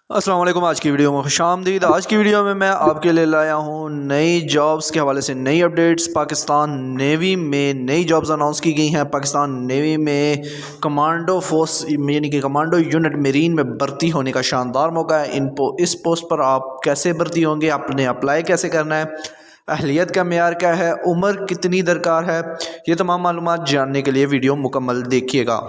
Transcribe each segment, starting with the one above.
السلام علیکم۔ آج کی ویڈیو میں خوش آمدید۔ آج کی ویڈیو میں آپ کے لیے لایا ہوں نئی جابز کے حوالے سے نئی اپڈیٹس۔ پاکستان نیوی میں نئی جابز اناؤنس کی گئی ہیں۔ پاکستان نیوی میں کمانڈو فورس یعنی کہ کمانڈو یونٹ میرین میں بھرتی ہونے کا شاندار موقع ہے۔ اس پوسٹ پر آپ کیسے بھرتی ہوں گے، آپ نے اپلائی کیسے کرنا ہے، اہلیت کا معیار کیا ہے، عمر کتنی درکار ہے، یہ تمام معلومات جاننے کے لیے ویڈیو مکمل دیکھیے گا۔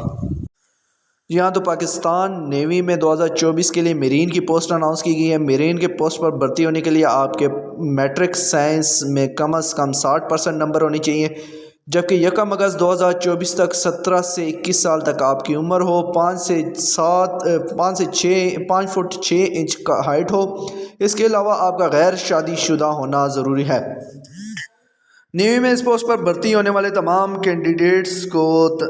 جی ہاں، تو پاکستان نیوی میں 2024 کے لیے میرین کی پوسٹ اناؤنس کی گئی ہے۔ میرین کے پوسٹ پر بھرتی ہونے کے لیے آپ کے میٹرک سائنس میں کم از کم 60% نمبر ہونے چاہیے، جبکہ 1 اگست 2024 تک 17 سے 21 سال تک آپ کی عمر ہو، 5 فٹ 6 انچ کا ہائٹ ہو۔ اس کے علاوہ آپ کا غیر شادی شدہ ہونا ضروری ہے۔ نیوی میں اس پوسٹ پر بھرتی ہونے والے تمام کینڈیڈیٹس کو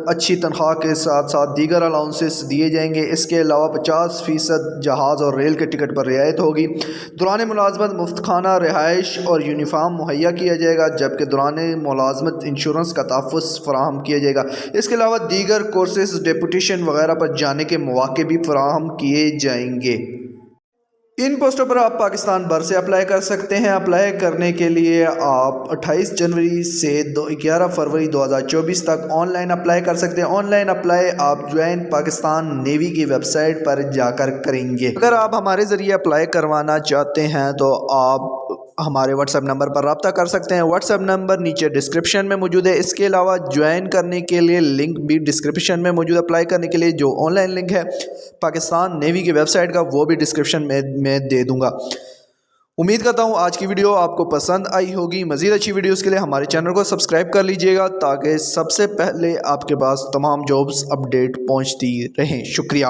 اچھی تنخواہ کے ساتھ ساتھ دیگر الاؤنسز دیے جائیں گے۔ اس کے علاوہ 50% جہاز اور ریل کے ٹکٹ پر رعایت ہوگی۔ دوران ملازمت مفت کھانا، رہائش اور یونیفارم مہیا کیا جائے گا، جبکہ دوران ملازمت انشورنس کا تحفظ فراہم کیا جائے گا۔ اس کے علاوہ دیگر کورسز، ڈیپوٹیشن وغیرہ پر جانے کے مواقع بھی فراہم کیے جائیں گے۔ ان پوسٹوں پر آپ پاکستان بھر سے اپلائی کر سکتے ہیں۔ اپلائی کرنے کے لیے آپ 28 جنوری سے 11 فروری 2024 تک آن لائن اپلائی کر سکتے ہیں۔ آن لائن اپلائی آپ جوائن پاکستان نیوی کی ویب سائٹ پر جا کر کریں گے۔ اگر آپ ہمارے ذریعے اپلائی کروانا چاہتے ہیں تو آپ ہمارے واٹس ایپ نمبر پر رابطہ کر سکتے ہیں۔ واٹس ایپ نمبر نیچے ڈسکرپشن میں موجود ہے۔ اس کے علاوہ جوائن کرنے کے لیے لنک بھی ڈسکرپشن میں موجود ہے۔ اپلائی کرنے کے لیے جو آن لائن لنک ہے پاکستان نیوی کی ویب سائٹ کا، وہ بھی ڈسکرپشن میں دے دوں گا۔ امید کرتا ہوں آج کی ویڈیو آپ کو پسند آئی ہوگی۔ مزید اچھی ویڈیوز کے لیے ہمارے چینل کو سبسکرائب کر لیجئے گا تاکہ سب سے پہلے آپ کے پاس تمام جابز اپڈیٹ پہنچتی رہیں۔ شکریہ۔